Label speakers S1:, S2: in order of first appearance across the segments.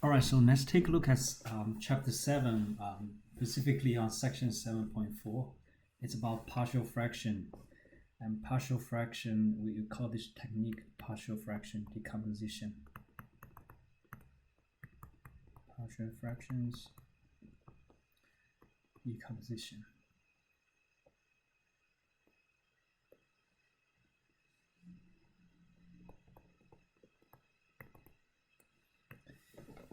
S1: All right, so let's take a look at chapter 7, specifically on section 7.4. It's about partial fraction. And partial fraction, we call this technique partial fraction decomposition. Partial fractions decomposition.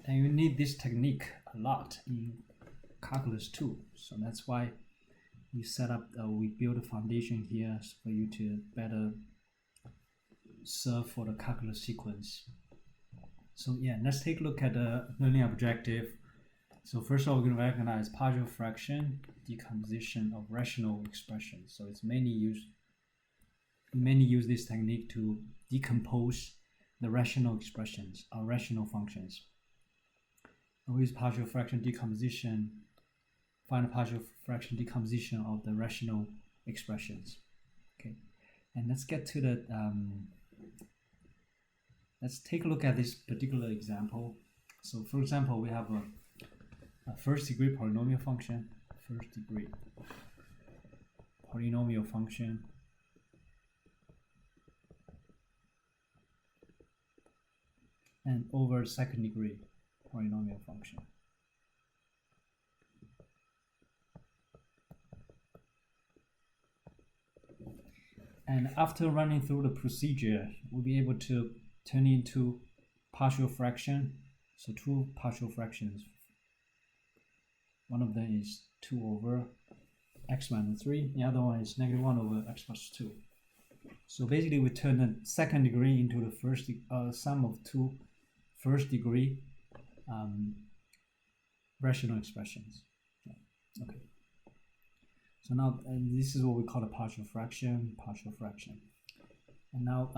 S1: And you need this technique a lot in calculus 2. So that's why we set up, we build a foundation here for you to better serve for the calculus sequence. So yeah, let's take a look at the learning objective. So first of all, we're going to recognize partial fraction decomposition of rational expressions. So it's mainly use this technique to decompose the rational expressions or rational functions. With partial fraction decomposition, find a partial fraction decomposition of the rational expressions. Okay, and let's get to the. Let's take a look at this particular example. So, for example, we have a first-degree polynomial function, first-degree polynomial function, and over second-degree polynomial function. And after running through the procedure, we'll be able to turn into partial fraction. So two partial fractions. One of them is 2 over x minus 3. The other one is negative 1 over x plus 2. So basically, we turn the second degree into the first sum of two first degree rational expressions. Okay. So now this is what we call a partial fraction. And now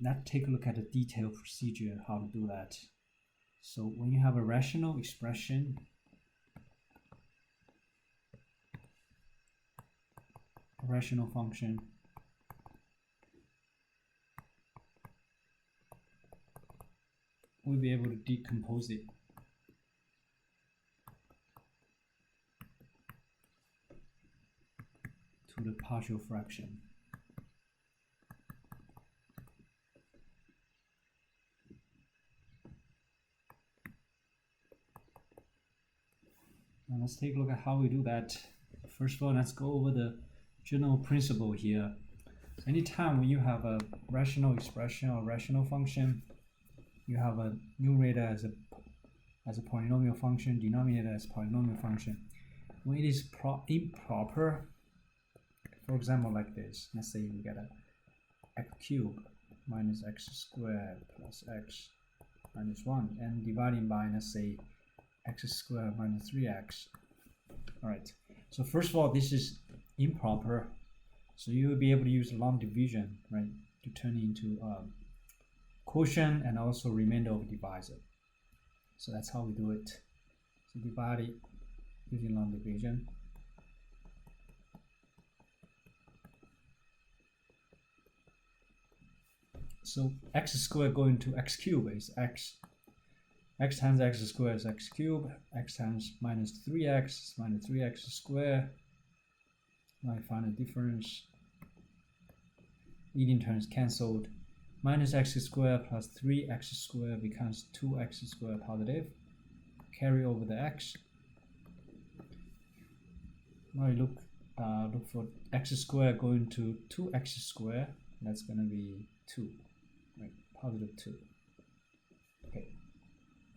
S1: let's take a look at the detailed procedure, how to do that. So when you have a rational expression, a rational function, we'll be able to decompose it to the partial fraction. Now let's take a look at how we do that. First of all, let's go over the general principle here. So anytime when you have a rational expression or rational function, you have a numerator as a polynomial function, denominator as a polynomial function. When it is improper, for example, like this, let's say we get a x cubed minus x squared plus x minus 1, and dividing by, let's say, x squared minus 3x. All right, so first of all, this is improper, so you will be able to use long division, right, to turn it into quotient and also remainder of divisor. So that's how we do it. So divide it using long division. So x squared going to x cubed is x times x squared is x cubed, x times minus 3x is minus 3x squared. Now I find a difference. Leading terms cancelled. Minus x squared plus 3x squared becomes 2x squared positive. Carry over the x. Now you look for x squared going to 2x squared. That's going to be 2, right? Positive 2. Okay.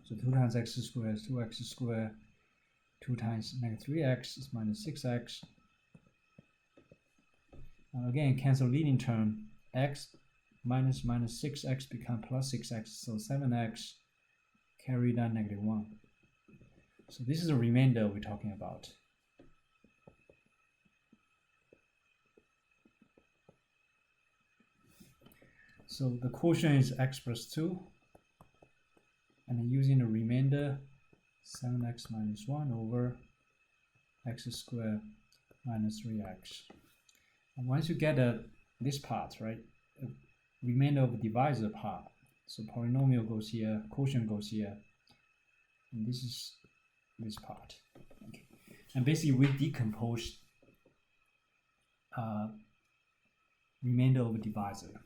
S1: So 2 times x squared is 2x squared. 2 times negative 3x is minus 6x. Again, cancel leading term. X minus 6x become plus 6x, so 7x. Carry down negative 1. So this is a remainder we're talking about. So the quotient is x plus 2. And then using the remainder, 7x minus 1 over x squared minus 3x. And once you get this part, right, remainder of the divisor part, so polynomial goes here, quotient goes here, and this is this part. Okay, and basically we decompose remainder of a divisor.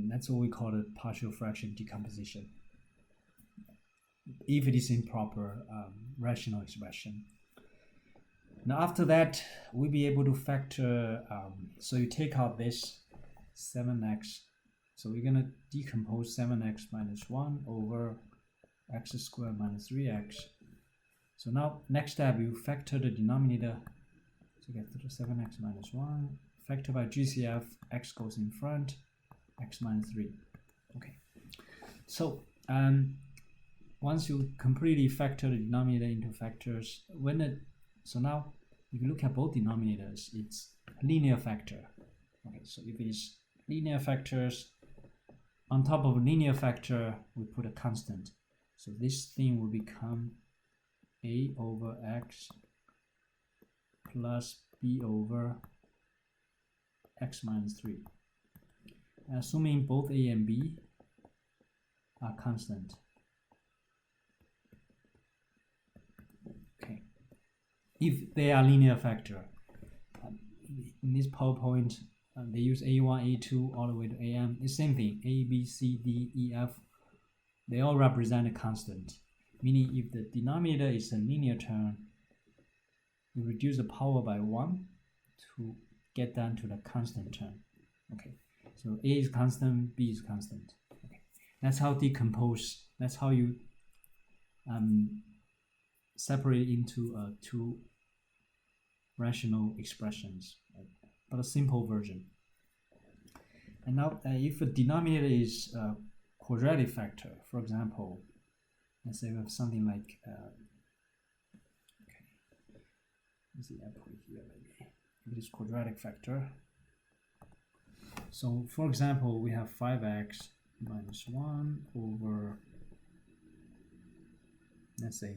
S1: That's what we call a partial fraction decomposition, if it is improper rational expression. Now after that, we'll be able to factor, so you take out this 7x, so we're going to decompose 7x minus 1 over x squared minus 3x. So now next step, you factor the denominator to get to the 7x minus 1, factor by GCF, x goes in front, x minus 3. Okay, so once you completely factor the denominator into factors, so now if you look at both denominators, it's linear factor. Okay, so if it is linear factors, on top of linear factor, we put a constant. So this thing will become a over x plus b over x minus 3. Assuming both a and b are constant. Okay, if they are linear factor, in this PowerPoint, they use A1, A2 all the way to AM. The same thing, A, B, C, D, E, F. They all represent a constant, meaning if the denominator is a linear term, we reduce the power by 1 to get down to the constant term. Okay, so A is constant, B is constant. Okay, that's how decompose. That's how you separate into two rational expressions, but a simple version. And now, if a denominator is a quadratic factor, for example, let's say we have something like, okay, let's see, I put it here maybe. If it is quadratic factor. So, for example, we have 5x minus 1 over, let's say,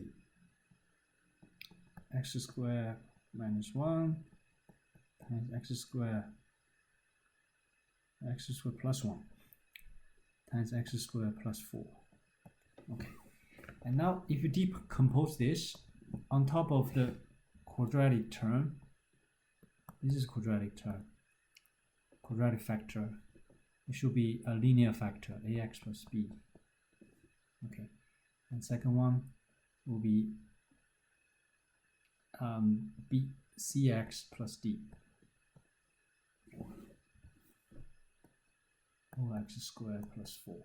S1: x squared minus 1 times x squared plus 1 times x squared plus 4. Okay, and now if you decompose this, on top of the quadratic term, this is quadratic term, quadratic factor, it should be a linear factor, ax plus b. Okay, and second one will be b cx plus d over x squared plus 4.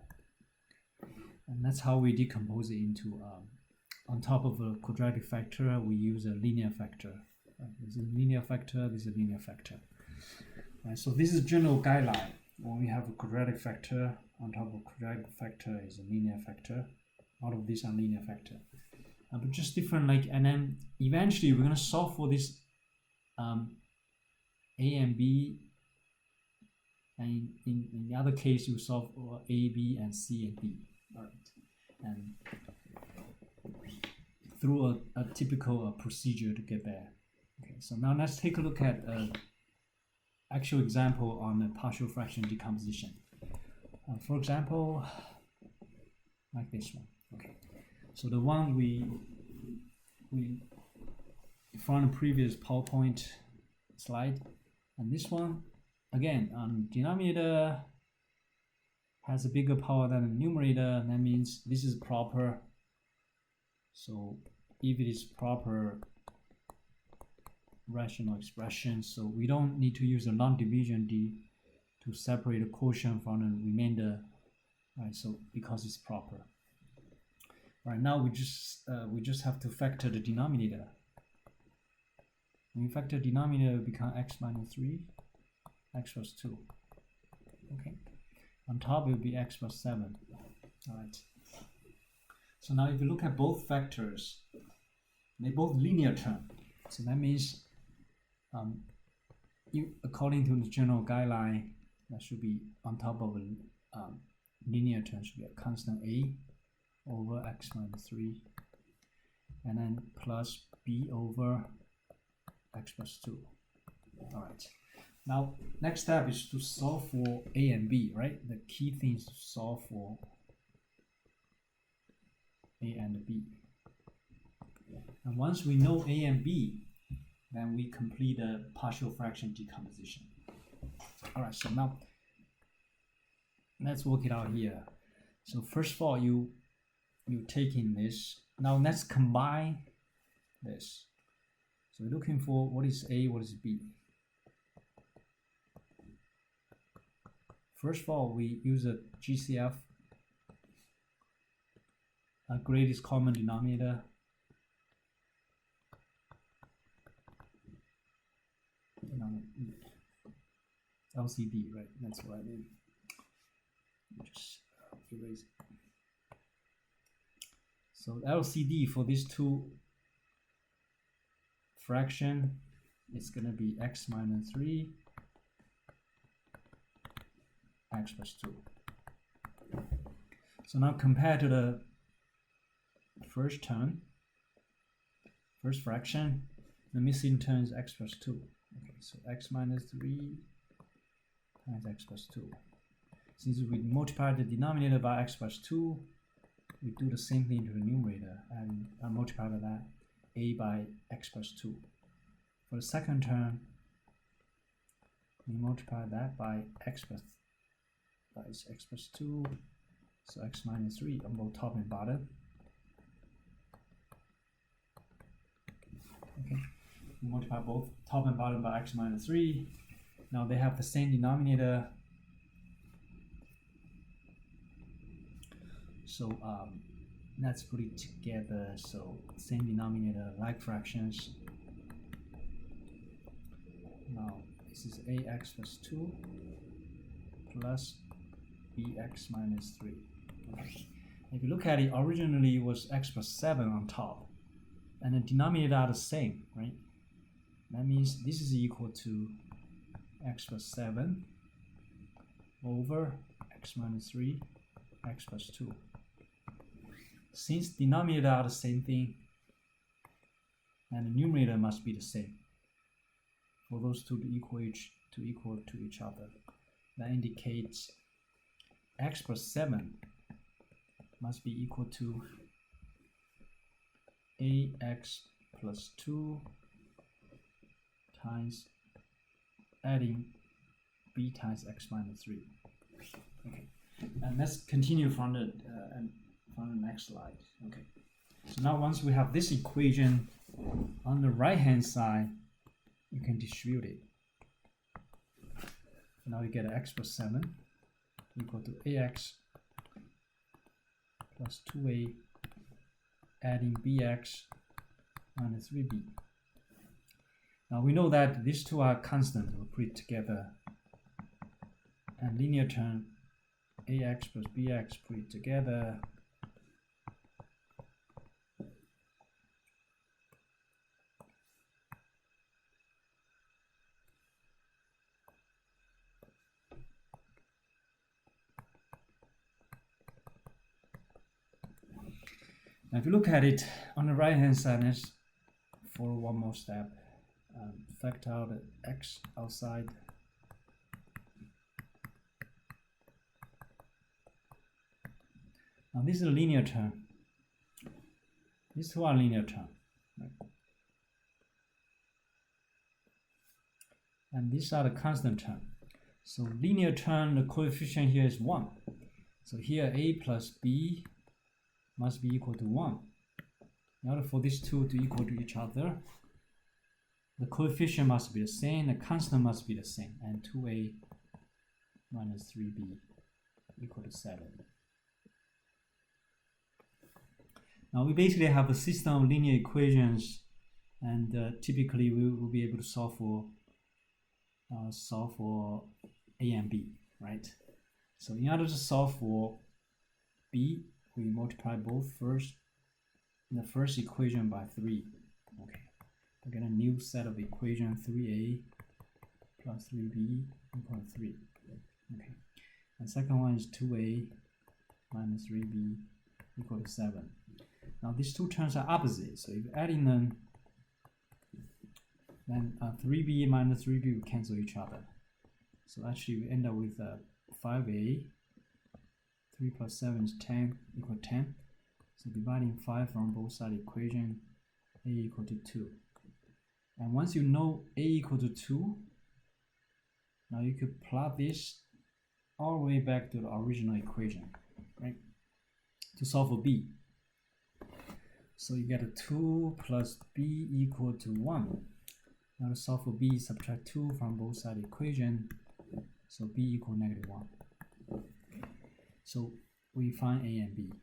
S1: And that's how we decompose it into, on top of a quadratic factor, we use a linear factor. This is a linear factor, this is a linear factor. So this is general guideline. When we have a quadratic factor, on top of quadratic factor is a linear factor. All of these are linear factor. But just different, like, and then eventually we're going to solve for this a and b, and in the other case you solve for a, b, and c and d. All right, and through a typical procedure to get there. Okay, so now let's take a look at actual example on the partial fraction decomposition. For example, like this one. Okay, so the one we from the previous PowerPoint slide, and this one again, denominator has a bigger power than the numerator. That means this is proper. So if it is proper rational expression, so we don't need to use a long division d to separate the quotient from the remainder, right? So because it's proper. Right now we just have to factor the denominator. When you factor denominator, it will become x minus 3, x plus 2. Okay. On top it will be x plus 7. All right. So now if you look at both factors, they both linear term. So that means according to the general guideline, that should be on top of a linear term should be a constant a over x minus 3, and then plus b over x plus 2. All right. Now, next step is to solve for a and b, right? The key thing is to solve for A and B. And once we know A and B, then we complete the partial fraction decomposition. All right, so now let's work it out here. So first of all, you take in this. Now let's combine this. So we're looking for what is A, what is B. First of all, we use a GCF, a greatest common denominator. LCD, right? That's what I mean. Just erase it. So LCD for these two fraction is going to be x minus 3, x plus 2. So now compared to the first term, first fraction, the missing term is x plus 2. Okay, so x minus 3 times x plus 2. Since we multiply the denominator by x plus 2, we do the same thing to the numerator and multiply that a by x plus 2. For the second term, we multiply that by x plus 2, so x minus 3 on both top and bottom. Okay, we multiply both top and bottom by x minus 3. Now they have the same denominator. So let's put it together. So same denominator, like fractions. Now this is ax plus 2 plus bx minus 3. Okay. If you look at it, originally it was x plus 7 on top, and the denominator are the same, right? That means this is equal to x plus 7 over x minus 3, x plus 2. Since denominator are the same thing, and the numerator must be the same for those two to equal to each other. That indicates x plus 7 must be equal to ax plus 2 times adding b times x minus 3. Okay, and let's continue from the next slide. Okay, so now once we have this equation on the right hand side, you can distribute it. Now you get x plus 7 equal to ax plus 2a adding bx minus 3b. Now we know that these two are constant. We'll put it together, and linear term ax plus bx, put it together. Now if you look at it on the right hand side, let's follow one more step. Factor out the x outside. Now this is a linear term. These two are linear term, right? And these are the constant term. So linear term, the coefficient here is 1. So here a plus b must be equal to 1. In order for these two to equal to each other, the coefficient must be the same, the constant must be the same, and 2a minus 3b equal to 7. Now we basically have a system of linear equations, and typically we will be able to solve for a and b, right? So in order to solve for b, we multiply both the first equation by 3. Okay, we get a new set of equation, 3a plus 3b equal to 3. Okay, and second one is 2a minus 3b equal to 7. Now these two terms are opposite, so if adding them, then 3b minus 3b will cancel each other. So actually we end up with 5a, 3 plus 7 is 10, equal to 10. So dividing 5 from both sides equation, a equal to 2. And once you know a equal to 2, now you could plot this all the way back to the original equation, right? To solve for b. So you get a 2 plus b equal to 1. Now to solve for b, subtract 2 from both sides equation. So b equal -1. So we find a and b.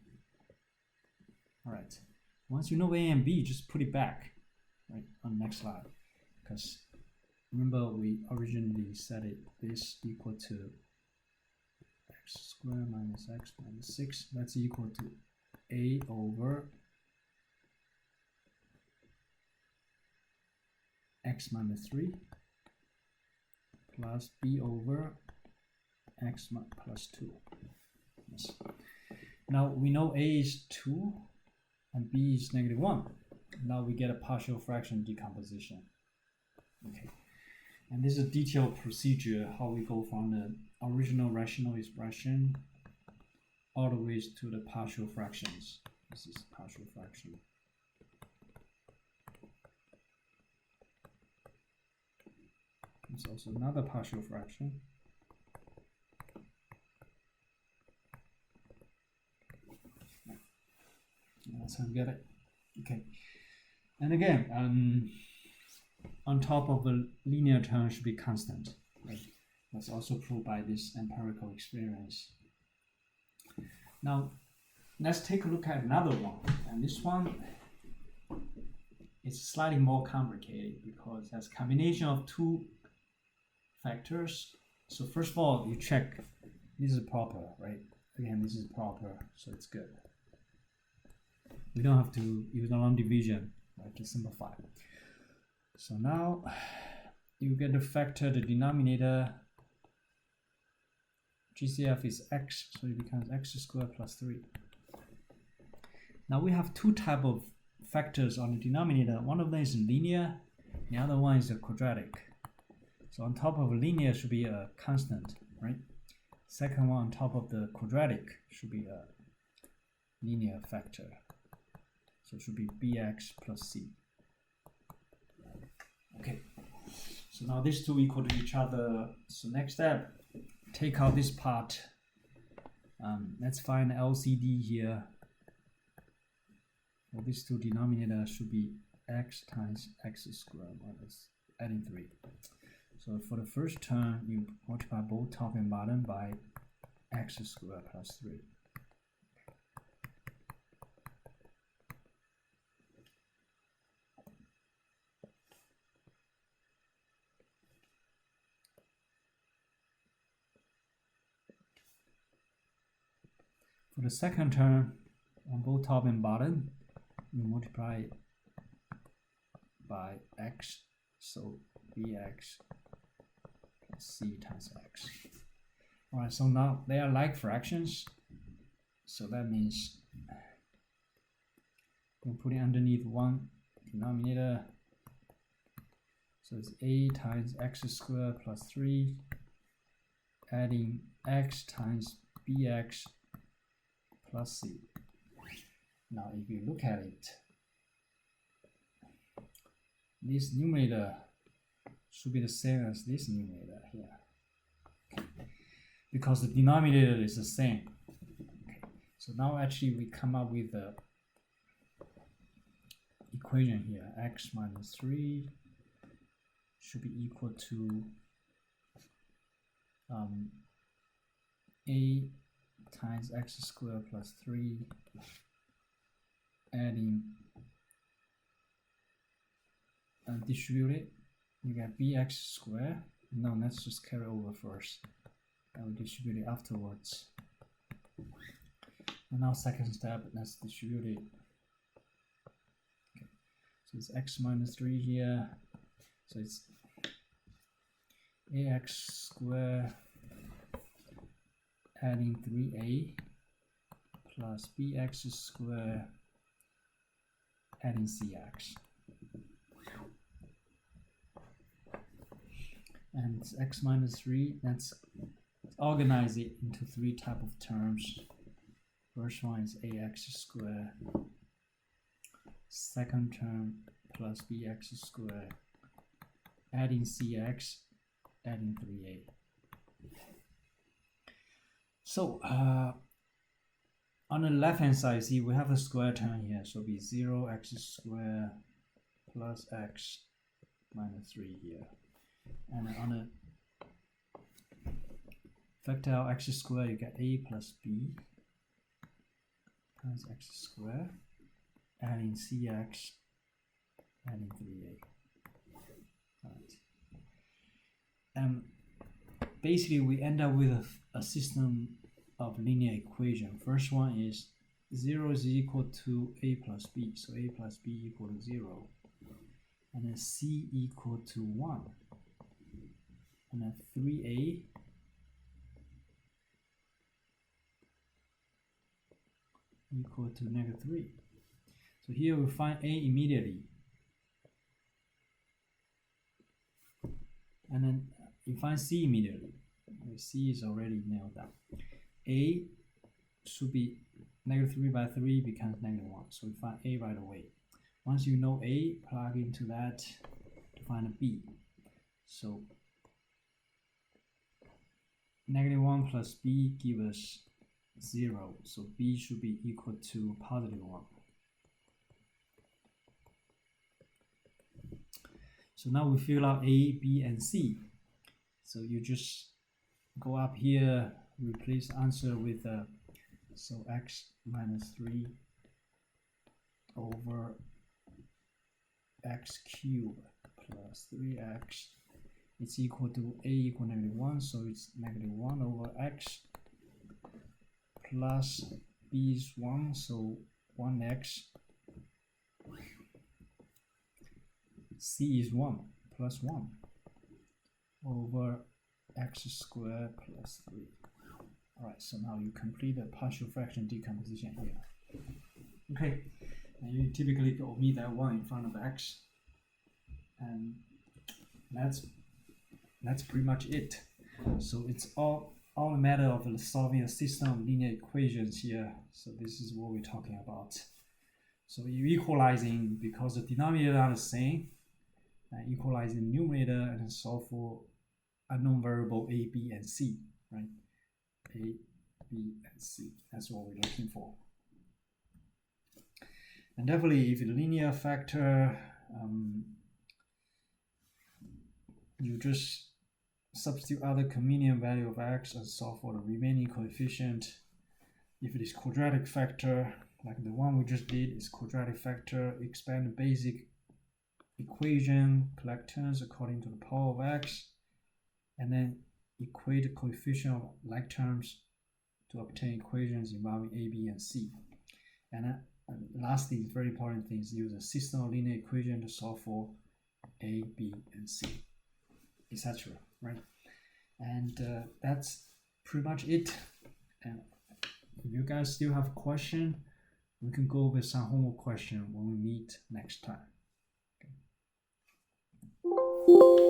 S1: Alright. Once you know a and b, just put it back, right, on the next slide. Because remember we originally set it this equal to x squared minus x minus 6. That's equal to a over x minus 3 plus b over x plus 2. Yes. Now we know a is 2 and b is -1. Now we get a partial fraction decomposition. Okay, and this is a detailed procedure how we go from the original rational expression all the way to the partial fractions. This is partial fraction. It's also another partial fraction. That's how we get it. Okay. And again, on top of the linear term should be constant. Right? That's also proved by this empirical experience. Now, let's take a look at another one. And this one is slightly more complicated because it has a combination of two factors. So first of all, you check this is proper, right? Again, this is proper, so it's good. We don't have to use the long division, right, to simplify. So now you get the factor, the denominator, GCF is x, so it becomes x squared plus 3. Now we have two types of factors on the denominator. One of them is linear, the other one is a quadratic. So on top of linear should be a constant, right? Second one on top of the quadratic should be a linear factor. So it should be bx plus c. Okay, so now these two equal to each other. So next step, take out this part. Let's find LCD here. Well, these two denominators should be x times x squared minus adding 3. So for the first term, you multiply both top and bottom by x squared plus 3. For the second term, on both top and bottom, you multiply by x, so bx plus c times x. Alright, so now they are like fractions, so that means we're putting underneath one denominator, so it's a times x squared plus 3, adding x times bx plus c. Now if you look at it, this numerator should be the same as this numerator here, okay, because the denominator is the same. Okay. So now actually we come up with the equation here, x minus 3 should be equal to a times x squared plus 3, adding and distribute it, you get bx squared. No, let's just carry over first and we distribute it afterwards. And now second step, let's distribute it. Okay. So it's x minus 3 here, so it's ax squared adding 3a plus bx squared adding cx. And x minus 3, let's organize it into three type of terms. First one is ax squared. Second term plus bx squared. Adding cx, adding 3a. So on the left hand side, see we have a square term here, so it'll be 0x squared plus x minus 3 here. And on the factor x squared, you get a plus b times x squared, adding cx, adding 3a. Right. Basically, we end up with a system of linear equation. First one is 0 is equal to a plus b, so a plus b equal to 0. And then c equal to 1. And then 3a equal to negative 3. So here we find a immediately. And then you find c immediately. C is already nailed down. A should be negative 3 by 3 becomes negative 1. So we find a right away. Once you know a, plug into that to find a b. So negative 1 plus b gives us 0. So b should be equal to positive 1. So now we figure out a, b, and c. So you just go up here, replace answer with so x minus 3 over x cubed plus 3x. It's equal to a equal negative 1, so it's negative 1 over x plus b is 1, so 1x. C is 1 plus 1 over x squared plus 3. Alright, so now you complete the partial fraction decomposition here. Okay, and you typically omit that 1 in front of x. And that's pretty much it. So it's all a matter of solving a system of linear equations here. So this is what we're talking about. So you're equalizing because the denominator are the same. Equalize the numerator and solve for unknown variable a, b, and c, right? A, b, and c. That's what we're looking for. And definitely, if a linear factor, you just substitute other convenient value of x and solve for the remaining coefficient. If it is quadratic factor, like the one we just did, is quadratic factor, expand the basic equation, collect terms according to the power of x, and then equate the coefficient of like terms to obtain equations involving a, b, and c. And lastly, very important thing is use a system of linear equation to solve for a, b, and c, etc. Right? And that's pretty much it. And if you guys still have a question, we can go over some homework question when we meet next time. Okay.